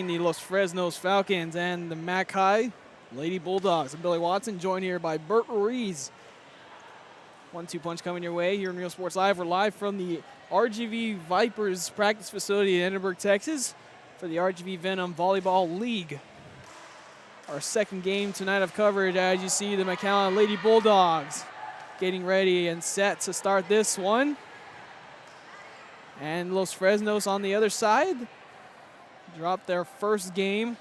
The Los Fresnos Falcons and the McAllen Lady Bulldogs. I'm Billy Watson, joined here by Bert Ruiz. 1-2 punch coming your way here in Real Sports Live. We're live from the RGV Vipers practice facility in Edinburgh, Texas for the RGV Venom Volleyball League. Our second game tonight of coverage, as you see the McAllen Lady Bulldogs getting ready and set to start this one. And Los Fresnos on the other side dropped their first game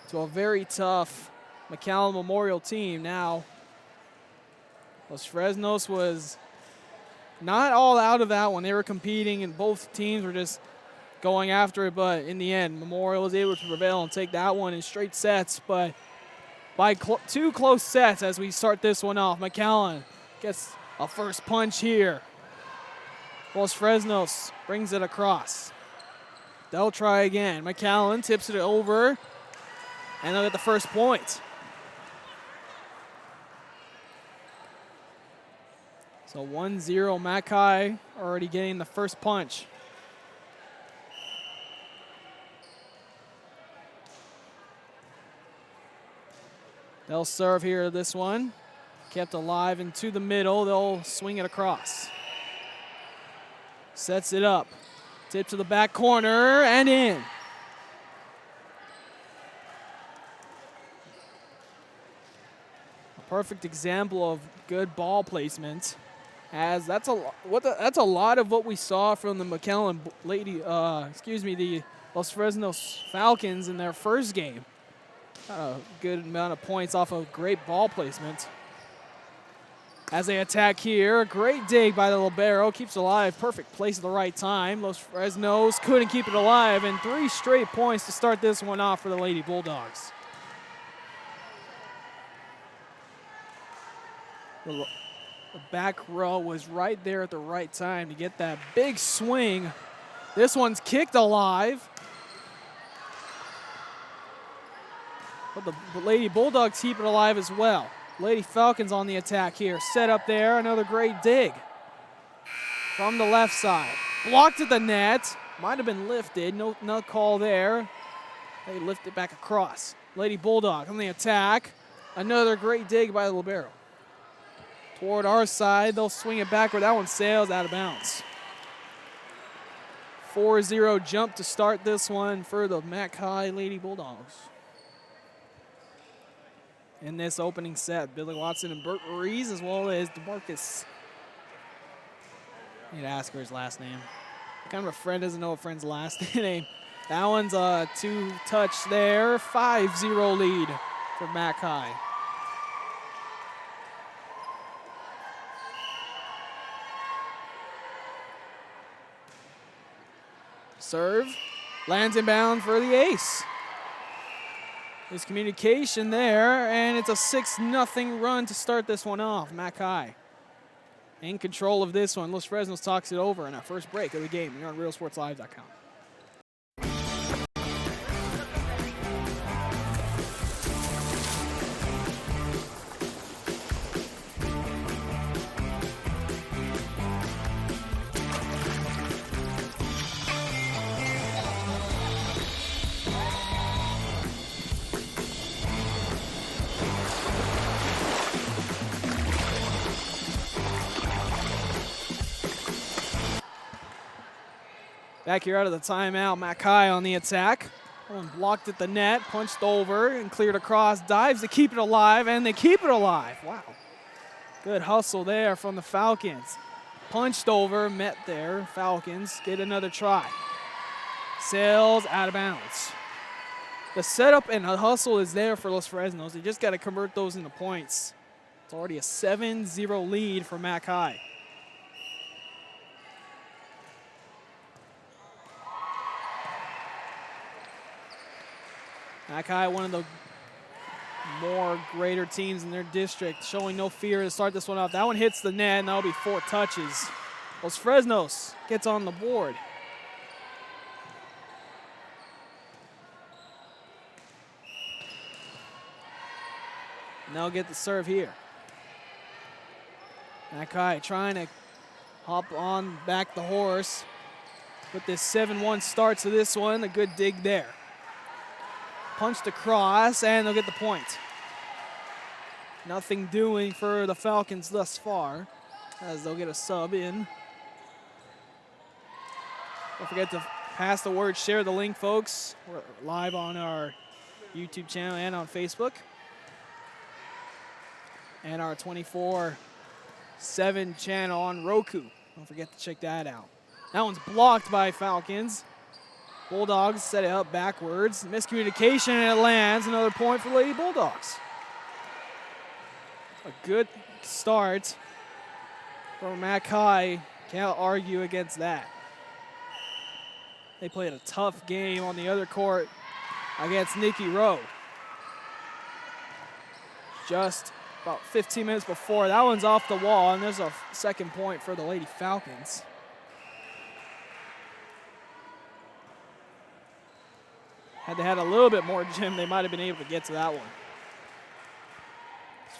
to a very tough McAllen Memorial team. Now, Los Fresnos was not all out of that one. They were competing, and both teams were just going after it. But in the end, Memorial was able to prevail and take that one in straight sets. But by two close sets as we start this one off, McAllen gets a first punch here. Los Fresnos brings it across. They'll try again. McAllen tips it over, and they'll get the first point. So 1-0 McAllen already getting the first punch. They'll serve here this one. Kept alive into the middle. They'll swing it across. Sets it up. Tip to the back corner and in. A perfect example of good ball placement, as that's a lot of what we saw from the McAllen the Los Fresnos Falcons in their first game. Got a good amount of points off of great ball placement. As they attack here, a great dig by the libero, keeps it alive, perfect place at the right time. Los Fresnos couldn't keep it alive, and 3 straight points to start this one off for the Lady Bulldogs. The back row was right there at the right time to get that big swing. This one's kicked alive. But the Lady Bulldogs keep it alive as well. Lady Falcons on the attack here. Set up there, another great dig from the left side. Blocked at the net. Might have been lifted, no call there. They lift it back across. Lady Bulldog on the attack. Another great dig by the libero. Toward our side, they'll swing it backward. That one sails out of bounds. 4-0 jump to start this one for the McAllen Lady Bulldogs. In this opening set, Billy Watson and Bert Ruiz, as well as DeMarcus. I need to ask her his last name. What kind of a friend doesn't know a friend's last name? That one's a 2-touch there. 5-0 lead for McAllen. Serve. Lands inbound for the ace. There's communication there, and it's a 6-0 run to start this one off. McAllen in control of this one. Los Fresnos talks it over in our first break of the game. You're on RealSportsLive.com. Back here out of the timeout, McAllen on the attack. One blocked at the net, punched over and cleared across. Dives to keep it alive, and they keep it alive. Wow. Good hustle there from the Falcons. Punched over, met there. Falcons get another try. Sails out of bounds. The setup and the hustle is there for Los Fresnos. They just got to convert those into points. It's already a 7-0 lead for McAllen. McAllen, one of the more greater teams in their district, showing no fear to start this one off. That one hits the net, and that'll be 4 touches. Los Fresnos gets on the board. And they'll get the serve here. McAllen trying to hop on back the horse. With this 7-1 start to this one, a good dig there. Punched across, and they'll get the point. Nothing doing for the Falcons thus far, as they'll get a sub in. Don't forget to pass the word, share the link, folks. We're live on our YouTube channel and on Facebook. And our 24/7 channel on Roku. Don't forget to check that out. That one's blocked by Falcons. Bulldogs set it up backwards. Miscommunication, and it lands. Another point for Lady Bulldogs. A good start from McAllen. Can't argue against that. They played a tough game on the other court against Nikki Rowe. Just about 15 minutes before. That one's off the wall, and there's a second point for the Lady Falcons. Had they had a little bit more gym, they might have been able to get to that one.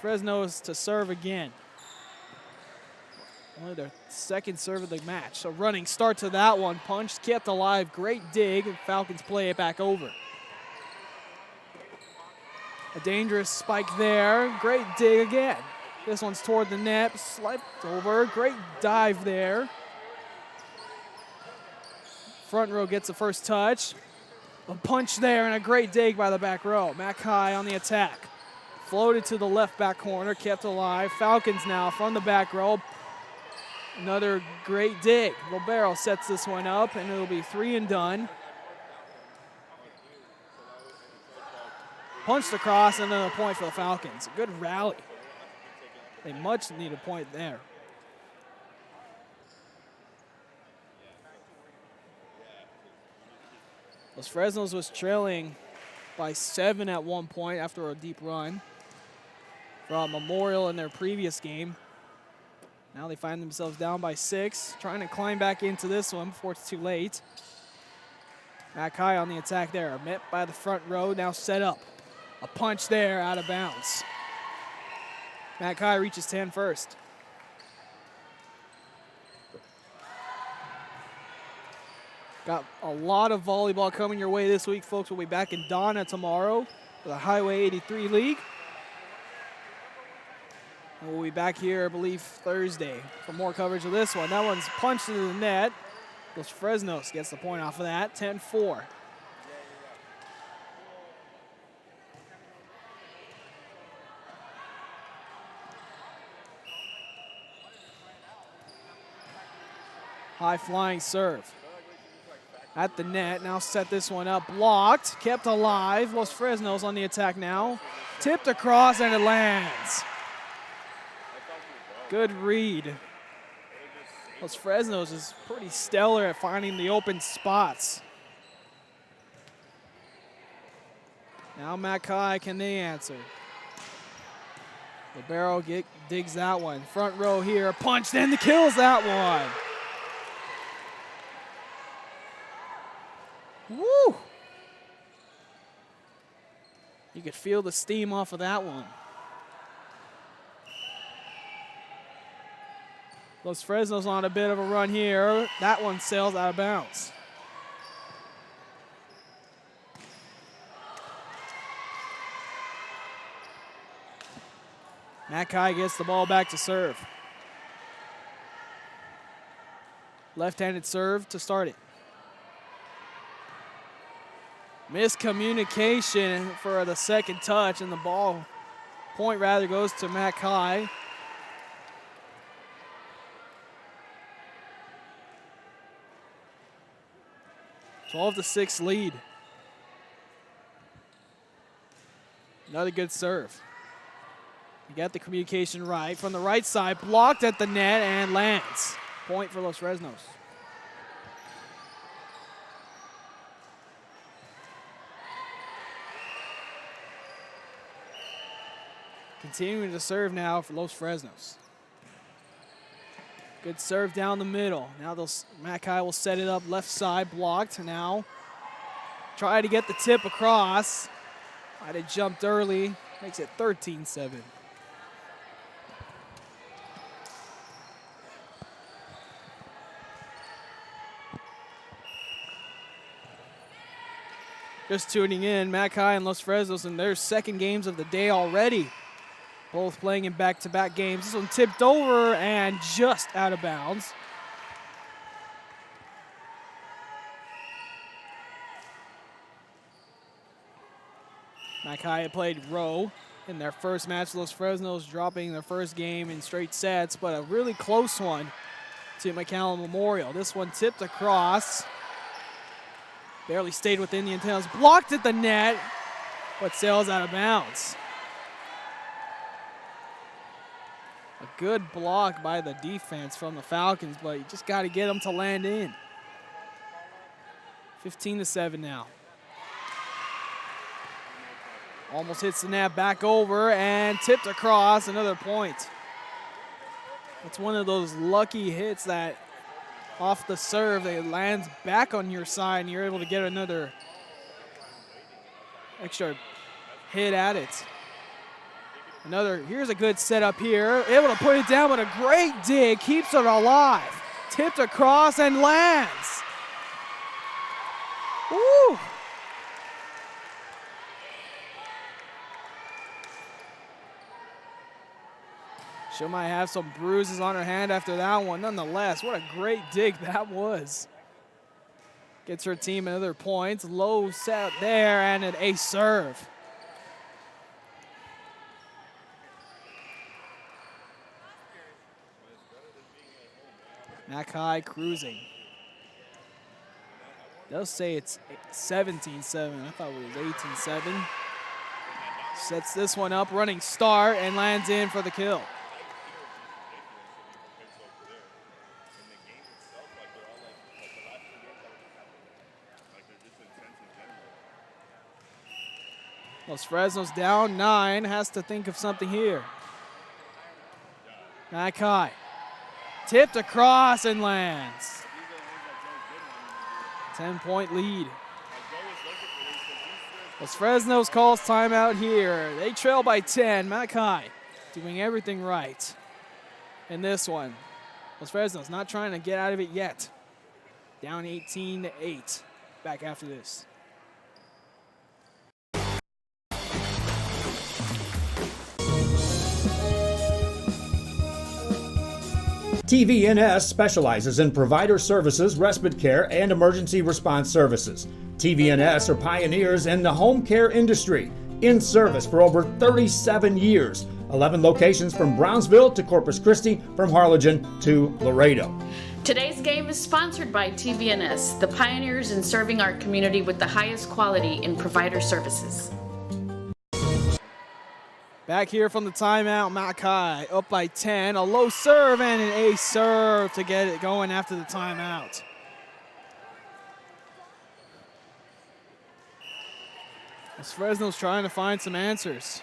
Fresnos to serve again. Only their second serve of the match. So running start to that one. Punched, kept alive. Great dig, and Falcons play it back over. A dangerous spike there. Great dig again. This one's toward the net. Slipped over. Great dive there. Front row gets the first touch. A punch there and a great dig by the back row. McAllen on the attack. Floated to the left back corner, kept alive. Falcons now from the back row. Another great dig. Robero sets this one up, and it'll be 3 and done. Punched across, and another point for the Falcons. A good rally. They much need a point there. Los Fresnos was trailing by 7 at one point after a deep run from Memorial in their previous game. Now they find themselves down by 6, trying to climb back into this one before it's too late. McAllen on the attack there, met by the front row, now set up. A punch there, out of bounds. McAllen reaches 10 first. Got a lot of volleyball coming your way this week, folks. We'll be back in Donna tomorrow for the Highway 83 League. And we'll be back here, I believe, Thursday for more coverage of this one. That one's punched into the net. Los Fresnos gets the point off of that, 10-4. High flying serve. At the net, now set this one up, blocked, kept alive. Los Fresnos on the attack now. Tipped across, and it lands. Good read. Los Fresnos is pretty stellar at finding the open spots. Now McAllen, can they answer? Libero digs that one. Front row here, punched in, kills that one. Woo! You could feel the steam off of that one. Los Fresnos on a bit of a run here. That one sails out of bounds. McAllen gets the ball back to serve. Left-handed serve to start it. Miscommunication for the second touch, and the ball point rather goes to McAllen. (12-6) lead. Another good serve. You got the communication right. From the right side, blocked at the net and lands. Point for Los Fresnos. Continuing to serve now for Los Fresnos. Good serve down the middle. Now McAllen will set it up left side, blocked. Now try to get the tip across. Might have jumped early. Makes it 13-7. just tuning in, McAllen and Los Fresnos in their second games of the day already. Both playing in back-to-back games. This one tipped over and just out of bounds. McAllen played row in their first match. Los Fresnos dropping their first game in straight sets, but a really close one to McAllen Memorial. This one tipped across. Barely stayed within the antennas. Blocked at the net, but sails out of bounds. A good block by the defense from the Falcons, but you just got to get them to land in. 15-7 now. Almost hits the net, back over, and tipped across, another point. It's one of those lucky hits that off the serve, it lands back on your side, and you're able to get another extra hit at it. Here's a good setup here. Able to put it down with a great dig, keeps it alive. Tipped across and lands. Woo! She might have some bruises on her hand after that one. Nonetheless, what a great dig that was. Gets her team another point. Low set there and an ace serve. McAllen cruising. Does say it's 17-7. I thought it was 18-7. Sets this one up, running start, and lands in for the kill. Los Fresnos down 9, has to think of something here. McAllen tipped across and lands. 10-point lead. Los Fresnos calls timeout here. They trail by 10. McAllen doing everything right in this one. Los Fresnos not trying to get out of it yet. Down 18-8. Back after this. TVNS specializes in provider services, respite care, and emergency response services. TVNS are pioneers in the home care industry, in service for over 37 years. 11 locations from Brownsville to Corpus Christi, from Harlingen to Laredo. Today's game is sponsored by TVNS, the pioneers in serving our community with the highest quality in provider services. Back here from the timeout, McAllen up by 10. A low serve and an ace serve to get it going after the timeout. As Fresno's trying to find some answers.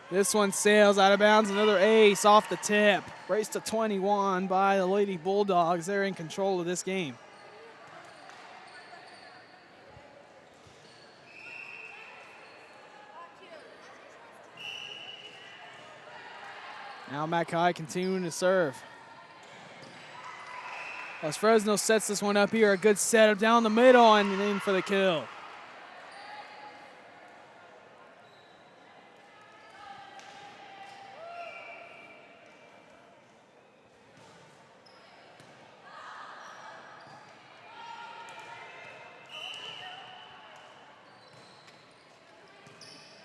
This one sails out of bounds, another ace off the tip. Race to 21 by the Lady Bulldogs. They're in control of this game. Now McAllen continuing to serve. As Fresno sets this one up here, a good setup down the middle and in for the kill.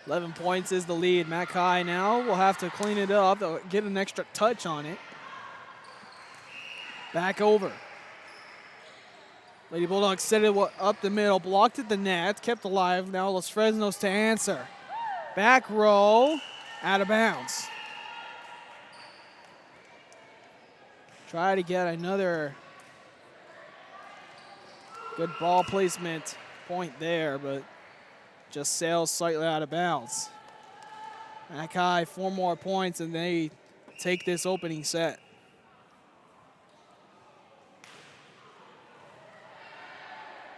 $11 points is the lead. McAllen now will have to clean it up. They'll get an extra touch on it. Back over. Lady Bulldogs set it up the middle, blocked at the net, kept alive. Now Los Fresnos to answer. Back row, out of bounds. Try to get another good ball placement point there, but just sails slightly out of bounds. McAllen 4 more points and they take this opening set.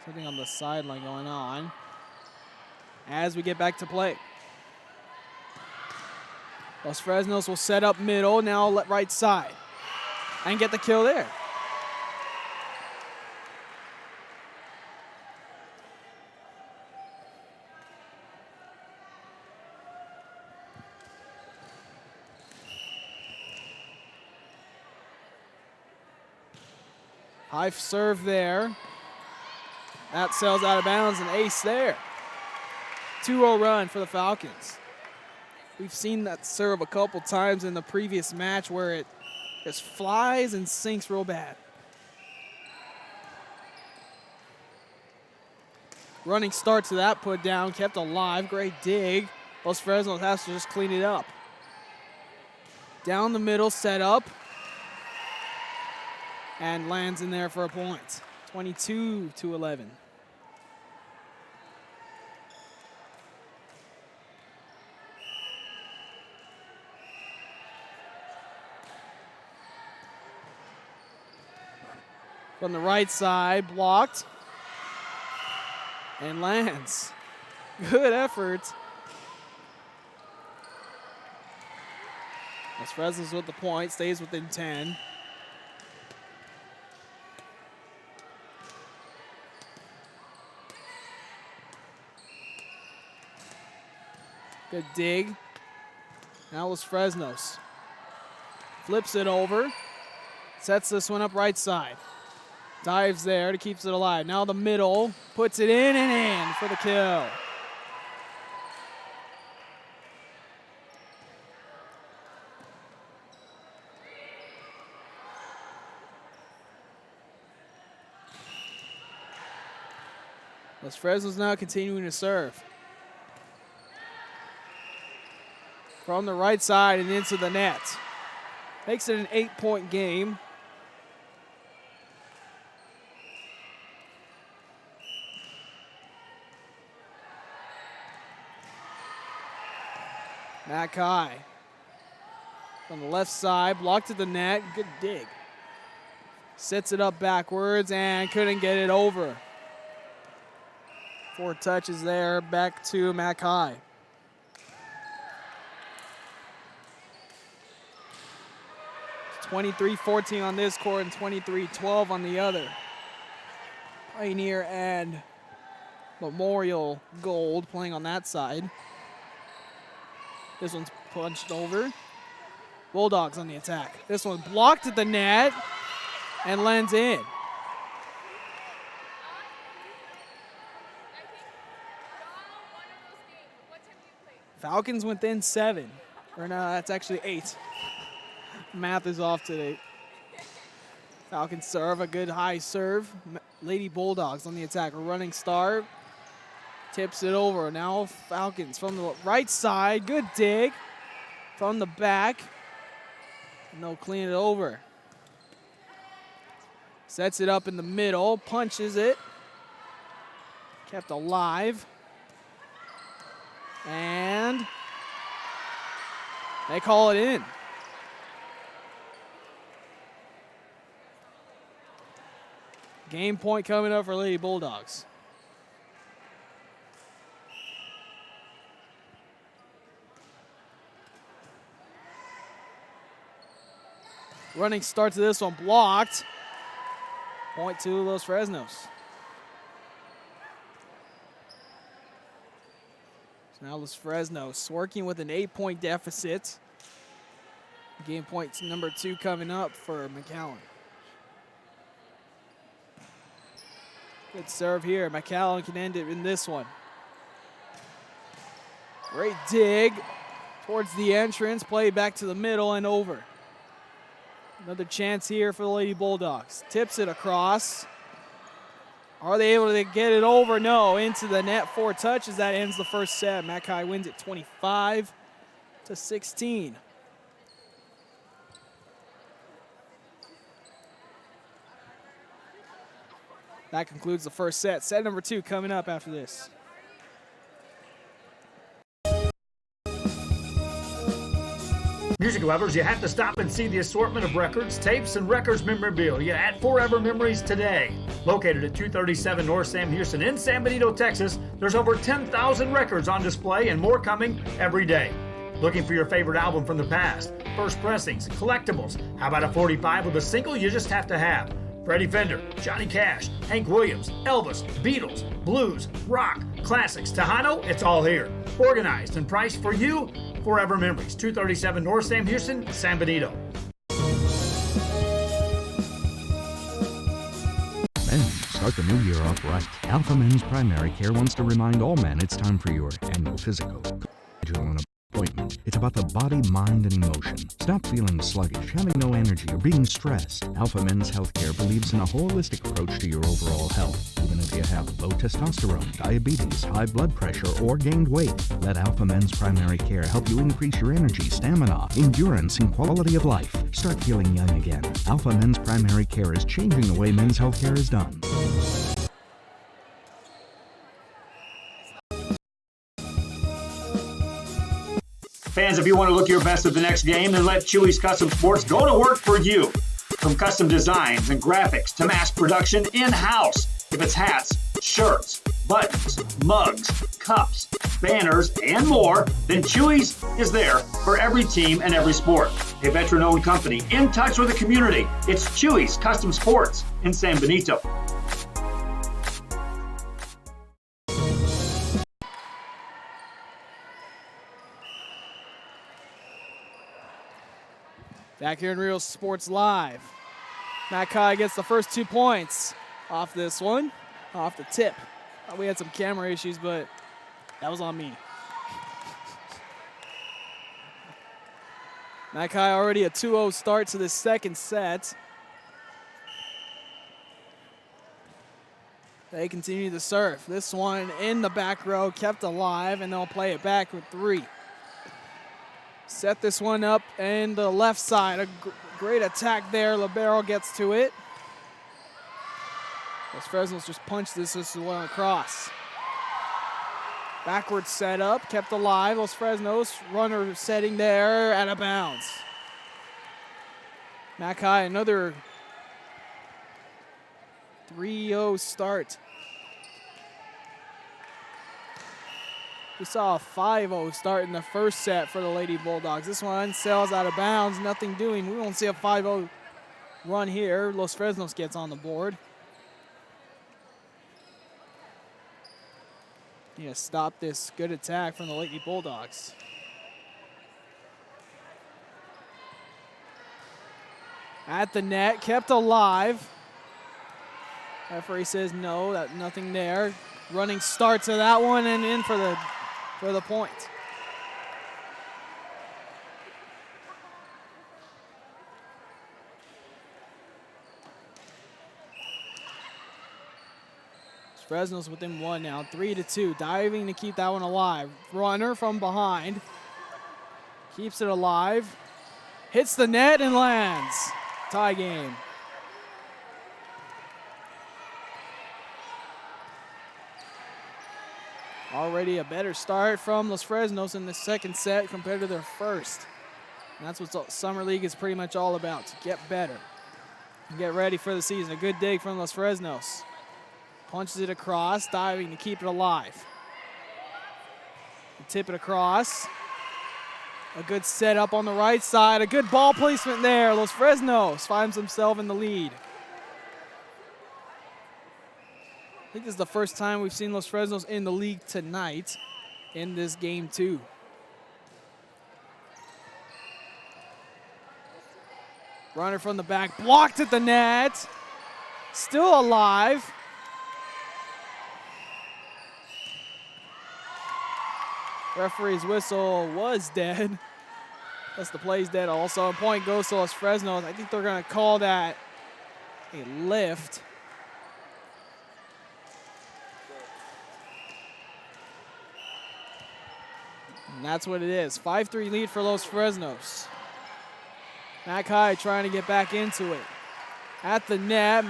Something on the sideline going on as we get back to play. Los Fresnos will set up middle, now let right side and get the kill there. High serve there. That sails out of bounds, an ace there. 2-0 run for the Falcons. We've seen that serve a couple times in the previous match where it just flies and sinks real bad. Running start to that put down, kept alive, great dig. Los Fresnos has to just clean it up. Down the middle, set up. And lands in there for a point. 22-11. From the right side, blocked. And lands. Good effort. Los Fresnos with the point, stays within 10. Good dig. Now Los Fresnos. Flips it over. Sets this one up right side. Dives there to keeps it alive. Now the middle. Puts it in and in for the kill. Los Fresnos now continuing to serve. From the right side and into the net. Makes it an 8-point game. McAllen from the left side, blocked at the net, good dig. Sets it up backwards and couldn't get it over. 4 touches there, back to McAllen. It's 23-14 on this court and 23-12 on the other. Pioneer and Memorial Gold playing on that side. This one's punched over. Bulldogs on the attack. This one blocked at the net and lands in. Falcons within 7. Or no, that's actually 8. Math is off today. Falcons serve, a good high serve. Lady Bulldogs on the attack. A running start. Tips it over. Now Falcons from the right side. Good dig. From the back. And they'll clean it over. Sets it up in the middle. Punches it. Kept alive. And they call it in. Game point coming up for Lady Bulldogs. Running start to this one, blocked. Point to Los Fresnos. So now Los Fresnos working with an 8-point deficit. Game point number 2 coming up for McAllen. Good serve here. McAllen can end it in this one. Great dig towards the entrance. Play back to the middle and over. Another chance here for the Lady Bulldogs. Tips it across. Are they able to get it over? No, into the net. 4 touches. That ends the first set. McAllen wins it 25-16. That concludes the first set. Set number 2 coming up after this. Music lovers, you have to stop and see the assortment of records, tapes, and records memorabilia at Forever Memories today. Located at 237 North Sam Houston in San Benito, Texas, there's over 10,000 records on display and more coming every day. Looking for your favorite album from the past, first pressings, collectibles? How about a 45 with a single you just have to have? Freddie Fender, Johnny Cash, Hank Williams, Elvis, Beatles, blues, rock, classics, Tejano, it's all here. Organized and priced for you. Forever Memories, 237 North Sam Houston, San Benito. Start the new year off right. Alpha Men's Primary Care wants to remind all men it's time for your annual physical. To an appointment. It's about the body, mind, and emotion. Stop feeling sluggish, having no energy, or being stressed. Alpha Men's Healthcare believes in a holistic approach to your overall health. Even if you have low testosterone, diabetes, high blood pressure, or gained weight, let Alpha Men's Primary Care help you increase your energy, stamina, endurance, and quality of life. Start feeling young again. Alpha Men's Primary Care is changing the way men's healthcare is done. Fans, if you want to look your best at the next game, then let Chewy's Custom Sports go to work for you. From custom designs and graphics to mass production in-house. If it's hats, shirts, buttons, mugs, cups, banners, and more, then Chewy's is there for every team and every sport. A veteran-owned company in touch with the community. It's Chewy's Custom Sports in San Benito. Back here in Real Sports Live. McAllen gets the first 2 points off this one, off the tip. We had some camera issues, but that was on me. McAllen already a 2-0 start to the second set. They continue to serve. This one in the back row, kept alive, and they'll play it back with 3. Set this one up in the left side. A great attack there. Libero gets to it. Los Fresnos just punched this one across. Backward set up, kept alive. Los Fresnos, runner setting there, out of bounds. McAllen, another 3-0 start. We saw a 5-0 start in the first set for the Lady Bulldogs. This one sails out of bounds, nothing doing. We won't see a 5-0 run here. Los Fresnos gets on the board. Need to stop this good attack from the Lady Bulldogs. At the net, kept alive. Referee says no, that nothing there. Running start to that one and in for the point. Fresno's within 1 now, 3-2, diving to keep that one alive. Runner from behind, keeps it alive, hits the net and lands. Tie game. Already a better start from Los Fresnos in the second set compared to their first. And that's what Summer League is pretty much all about, to get better and get ready for the season. A good dig from Los Fresnos. Punches it across, diving to keep it alive. Tip it across. A good setup on the right side. A good ball placement there. Los Fresnos finds himself in the lead. I think this is the first time we've seen Los Fresnos in the league tonight in this game 2. Runner from the back, blocked at the net. Still alive. Referee's whistle was dead. That's the play's dead also. Point goes to Los Fresnos. I think they're going to call that a lift. And that's what it is. 5-3 lead for Los Fresnos. McAllen trying to get back into it. At the net,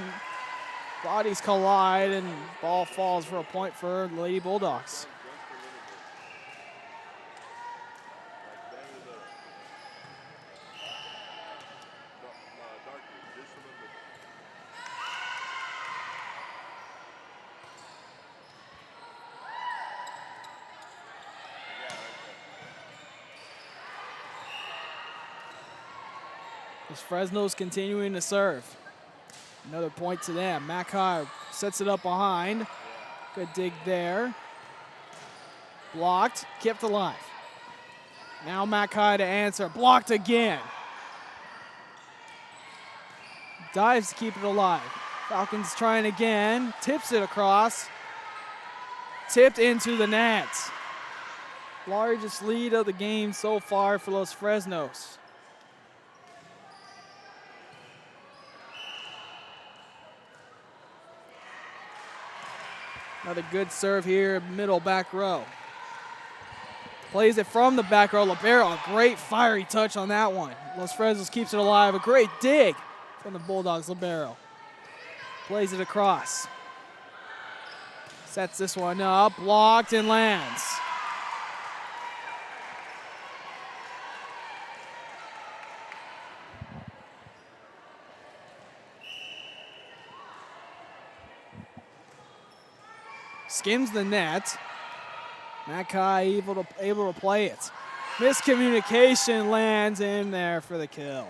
bodies collide and ball falls for a point for the Lady Bulldogs. Fresno's continuing to serve. Another point to them. McAllen sets it up behind. Good dig there. Blocked, kept alive. Now McAllen to answer. Blocked again. Dives to keep it alive. Falcons trying again. Tips it across. Tipped into the net. Largest lead of the game so far for Los Fresnos. Another good serve here, middle back row. Plays it from the back row. Libero, a great fiery touch on that one. Los Fresnos keeps it alive. A great dig from the Bulldogs. Libero plays it across. Sets this one up, blocked and lands. Skims the net. Mackay able to play it. Miscommunication, lands in there for the kill.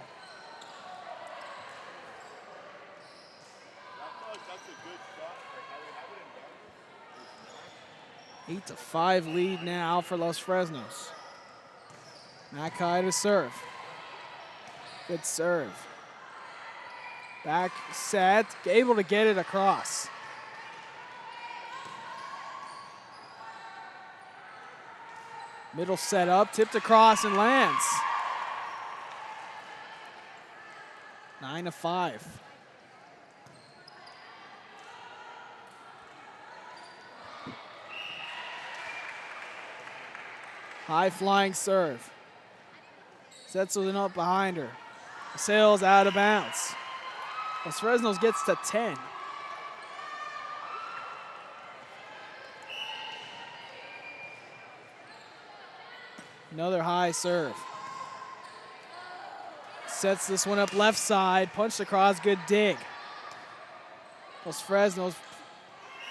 Eight to 5 lead now for Los Fresnos. Mackay to serve. Good serve. Back set, able to get it across. Middle set up, tipped across and lands. 9 to 5. High flying serve. Sets it up behind her. Sails out of bounds. Los Fresnos gets to 10. Another high serve. Sets this one up left side. Punched across, good dig. Los Fresnos,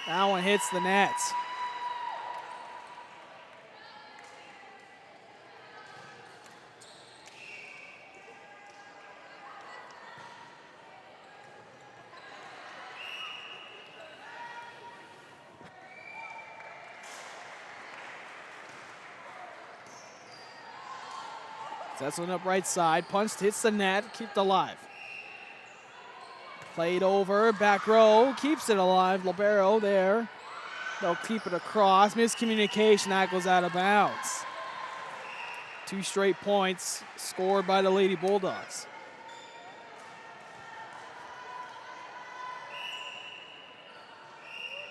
that one hits the net. Sets one up right side, punched, hits the net, kept alive. Played over, back row, keeps it alive. Libero there. They'll keep it across. Miscommunication, that goes out of bounds. 2 straight points scored by the Lady Bulldogs.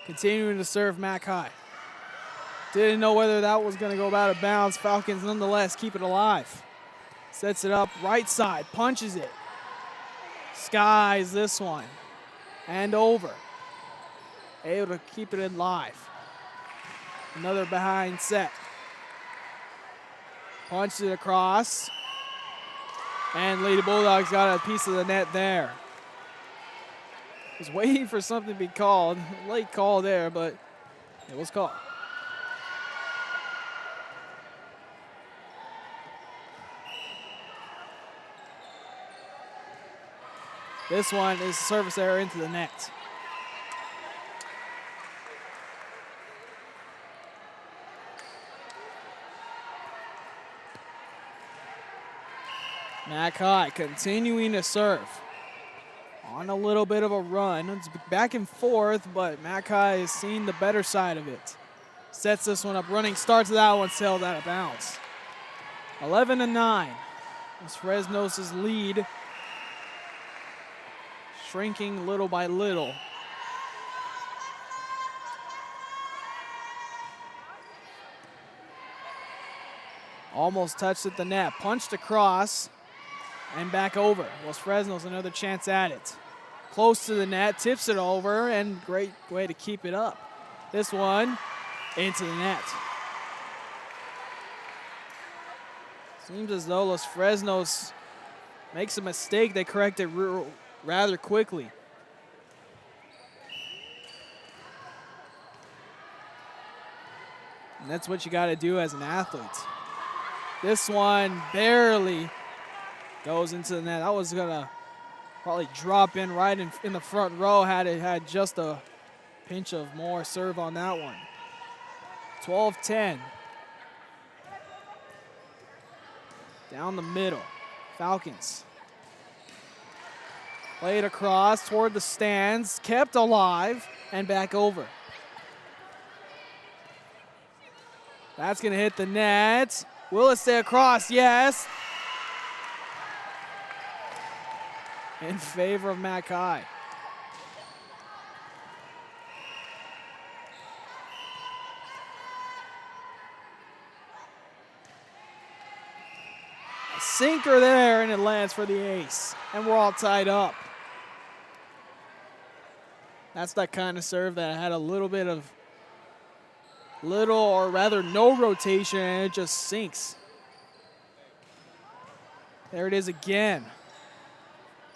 Continuing to serve Mackay. Didn't know whether that was going to go out of bounds. Falcons nonetheless keep it alive. Sets it up right side, punches it. Skies this one. And over. Able to keep it in live. Another behind set. Punches it across. And Lady Bulldogs got a piece of the net there. Was waiting for something to be called. Late call there, but it was called. This one is service error into the net. Mackay continuing to serve. On a little bit of a run. It's back and forth, but Mackay has seen the better side of it. Sets this one up, running, starts that one, sailed out of bounds. 11 to 9. It's Fresnos' lead shrinking little by little. Almost touched at the net, punched across and back over. Los Fresnos another chance at it. Close to the net, tips it over, and great way to keep it up. This one into the net. Seems as though Los Fresnos makes a mistake, they correct it rather quickly. And that's what you got to do as an athlete. This one barely goes into the net. That was going to probably drop in right in the front row had it had just a pinch of more serve on that one. 12-10. Down the middle. Falcons. Played across toward the stands, kept alive, and back over. That's going to hit the net. Will it stay across? Yes. In favor of McAllen. A sinker there, and it lands for the ace. And we're all tied up. That's that kind of serve that had a little bit of or rather no rotation, and it just sinks. There it is again.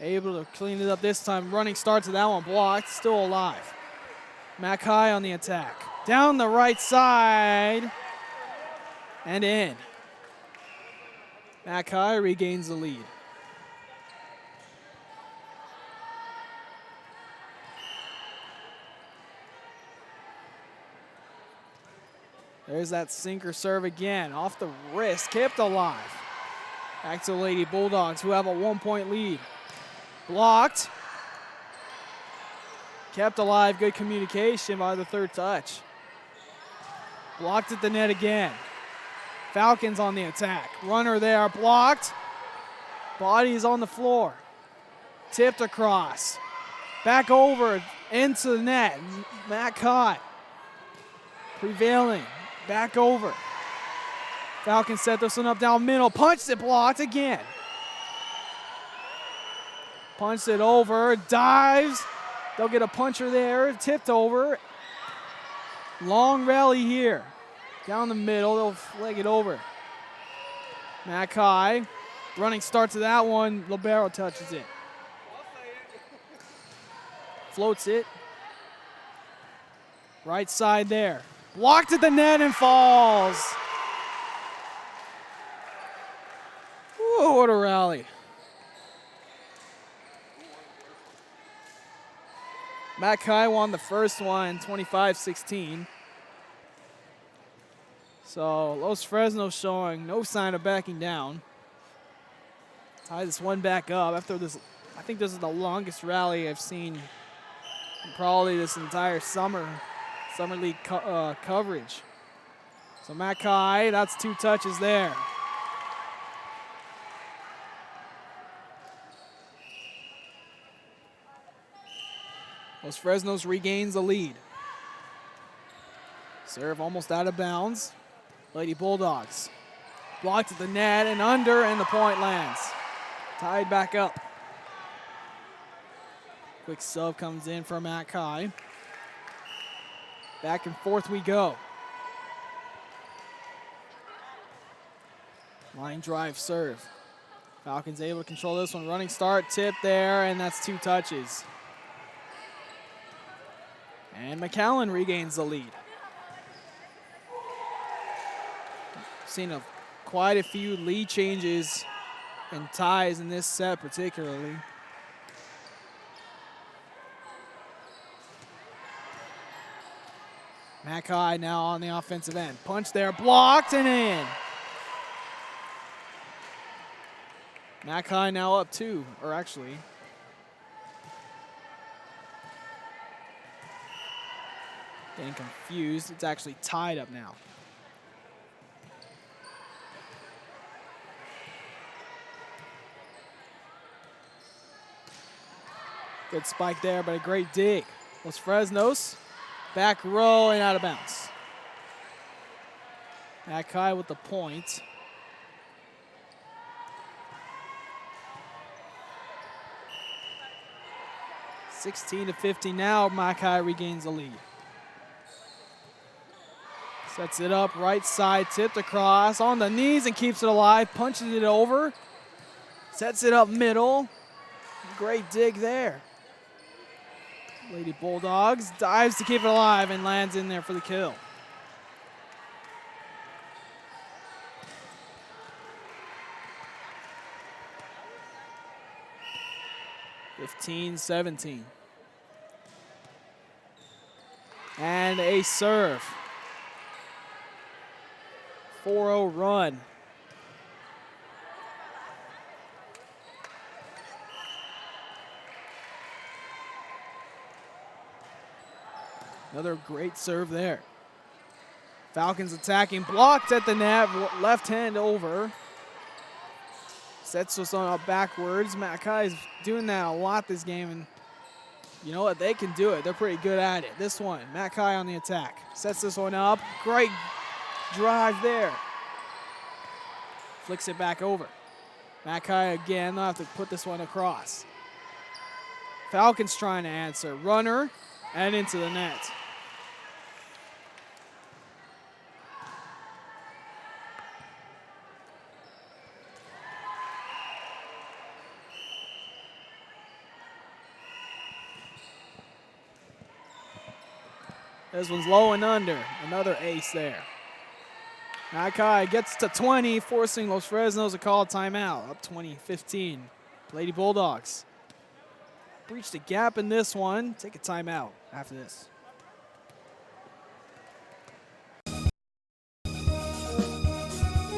Able to clean it up this time. Running start to that one, blocked, still alive. McAllen on the attack. Down the right side and in. McAllen regains the lead. There's that sinker serve again, off the wrist, kept alive. Back to the Lady Bulldogs, who have a 1-point lead. Blocked. Kept alive, good communication by the third touch. Blocked at the net again. Falcons on the attack. Runner there, blocked. Body is on the floor. Tipped across. Back over into the net. McAllen prevailing. Back over. Falcons set this one up down middle. Punched it, blocked again. Punched it over, dives. They'll get a puncher there, tipped over. Long rally here. Down the middle, they'll flag it over. McAllen, running start to that one. Libero touches it. Floats it. Right side there. Blocked at the net and falls. Ooh, what a rally. McAllen won the first one, 25-16. So Los Fresnos showing no sign of backing down. Tie this one back up after this. I think this is the longest rally I've seen in probably this entire summer league coverage. So McAllen, that's 2 touches there. Los Fresnos regains the lead. Serve almost out of bounds. Lady Bulldogs blocked at the net and under, and the point lands. Tied back up. Quick sub comes in for McAllen. Back and forth we go. Line drive serve. Falcons able to control this one. Running start, tip there, and that's 2 touches. And McAllen regains the lead. Seen quite a few lead changes and ties in this set particularly. McAllen now on the offensive end. Punch there, blocked and in. McAllen now up 2, or actually. Getting confused. It's actually tied up now. Good spike there, but a great dig. Los Fresnos, back row and out of bounds. McAllen with the point. (16-15) now. McAllen regains the lead. Sets it up, right side, tipped across, on the knees and keeps it alive, punches it over. Sets it up middle. Great dig there. Lady Bulldogs dives to keep it alive and lands in there for the kill. (15-17). And a serve. 4-0 run. Another great serve there. Falcons attacking, blocked at the net, left hand over. Sets us on up backwards. McAllen is doing that a lot this game, and you know what? They can do it. They're pretty good at it. This one, McAllen on the attack. Sets this one up. Great drive there. Flicks it back over. McAllen again. They'll have to put this one across. Falcons trying to answer. Runner and into the net. This one's low and under. Another ace there. McAllen gets to 20, forcing Los Fresnos to call a timeout. Up 20-15. Lady Bulldogs breached a gap in this one. Take a timeout after this.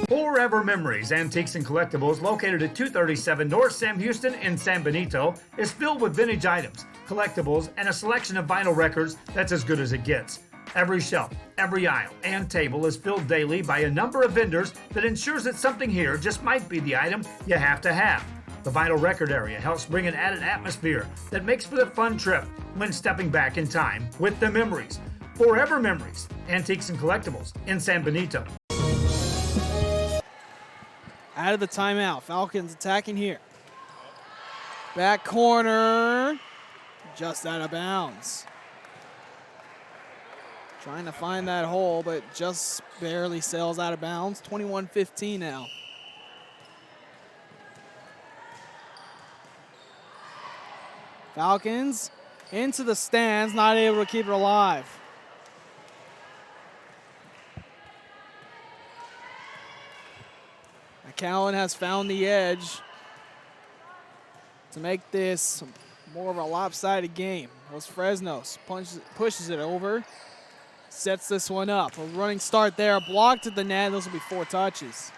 Forever Memories Antiques and Collectibles, located at 237 North Sam Houston in San Benito, is filled with vintage items, collectibles, and a selection of vinyl records that's as good as it gets. Every shelf, every aisle, and table is filled daily by a number of vendors that ensures that something here just might be the item you have to have. The vinyl record area helps bring an added atmosphere that makes for the fun trip when stepping back in time with the memories. Forever Memories Antiques and Collectibles in San Benito. Out of the timeout. Falcons attacking here. Back corner. Just out of bounds. Trying to find that hole, but just barely sails out of bounds. 21-15 now. Falcons into the stands, not able to keep it alive. McAllen has found the edge to make this more of a lopsided game. Los Fresnos pushes it over, sets this one up. A running start there, blocked at the net. Those will be 4 touches.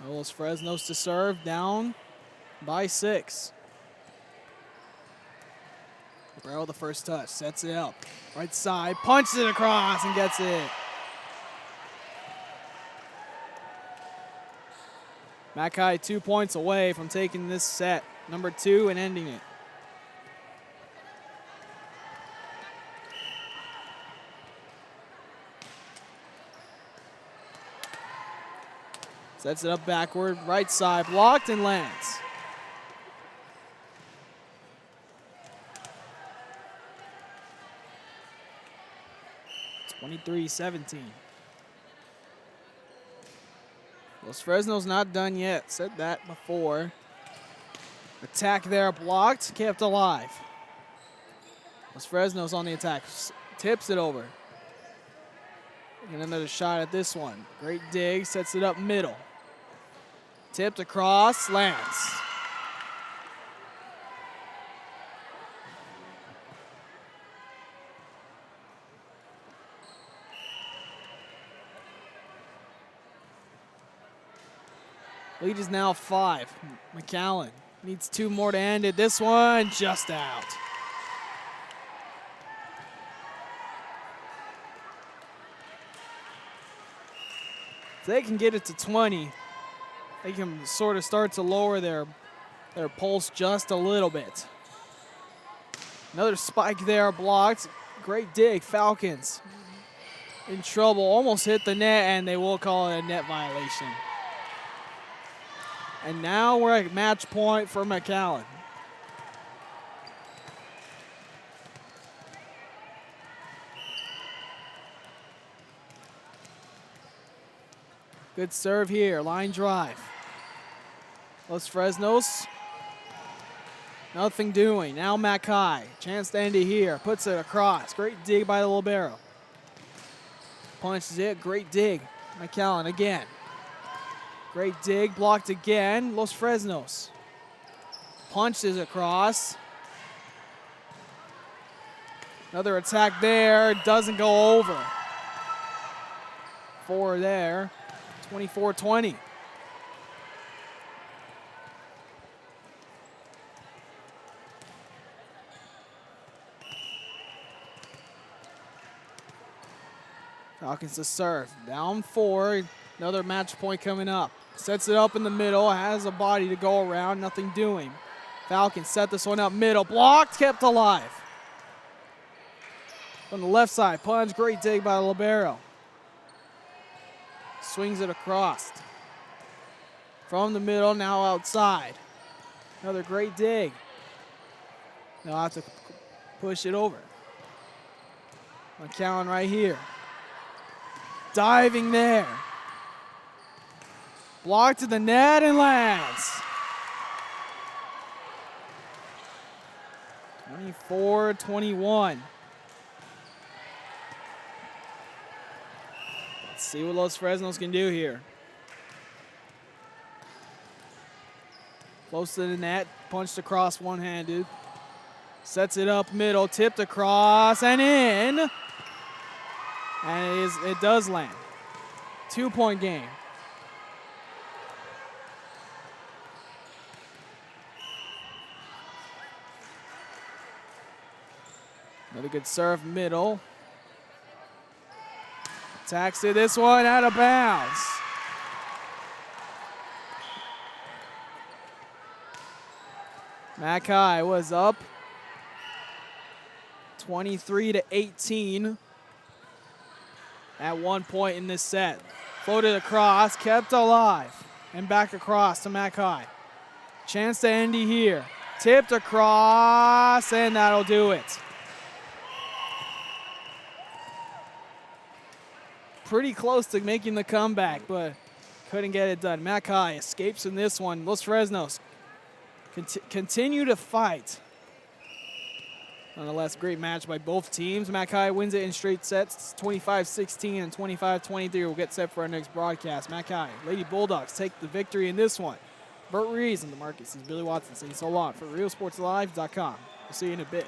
Los Fresnos to serve, down by 6. Barrel the first touch, sets it up. Right side, punches it across and gets it. McAllen 2 points away from taking this set, number 2, and ending it. Sets it up backward, right side, blocked and lands. It's 23-17. Los Fresno's not done yet. Said that before. Attack there, blocked, kept alive. Los Fresno's on the attack. Tips it over. And another shot at this one. Great dig, sets it up middle. Tipped across, lands. Lead is now 5. McAllen needs 2 more to end it. This one just out. If they can get it to 20, they can sort of start to lower their pulse just a little bit. Another spike there, blocked. Great dig, Falcons in trouble. Almost hit the net, and they will call it a net violation. And now we're at match point for McAllen. Good serve here, line drive. Los Fresnos, nothing doing. Now McAllen, chance to end it here. Puts it across. Great dig by the libero. Punches it, great dig. McAllen again. Great dig, blocked again. Los Fresnos punches across. Another attack there, doesn't go over. 4 there, 24-20. Falcons to serve. Down 4. Another match point coming up. Sets it up in the middle. Has a body to go around. Nothing doing. Falcons set this one up middle. Blocked. Kept alive. On the left side. Punch. Great dig by the libero. Swings it across. From the middle. Now outside. Another great dig. They'll have to push it over. McAllen right here. Diving there. Blocked to the net and lands. 24-21. Let's see what Los Fresnos can do here. Close to the net, punched across one-handed. Sets it up middle, tipped across and in. And it does land. 2-point game. Another good serve middle. Attacks it, this one out of bounds. McAllen was up 23-18 at one point in this set. Floated across, kept alive, and back across to McAllen. Chance to Andy here. Tipped across, and that'll do it. Pretty close to making the comeback, but couldn't get it done. McAllen escapes in this one. Los Fresnos continue to fight. Nonetheless, great match by both teams. McAllen wins it in straight sets, 25-16 and 25-23. We'll get set for our next broadcast. McAllen, Lady Bulldogs take the victory in this one. Bert Rees and the Marcus is Billy Watson saying so long for RealSportsLive.com. We'll see you in a bit.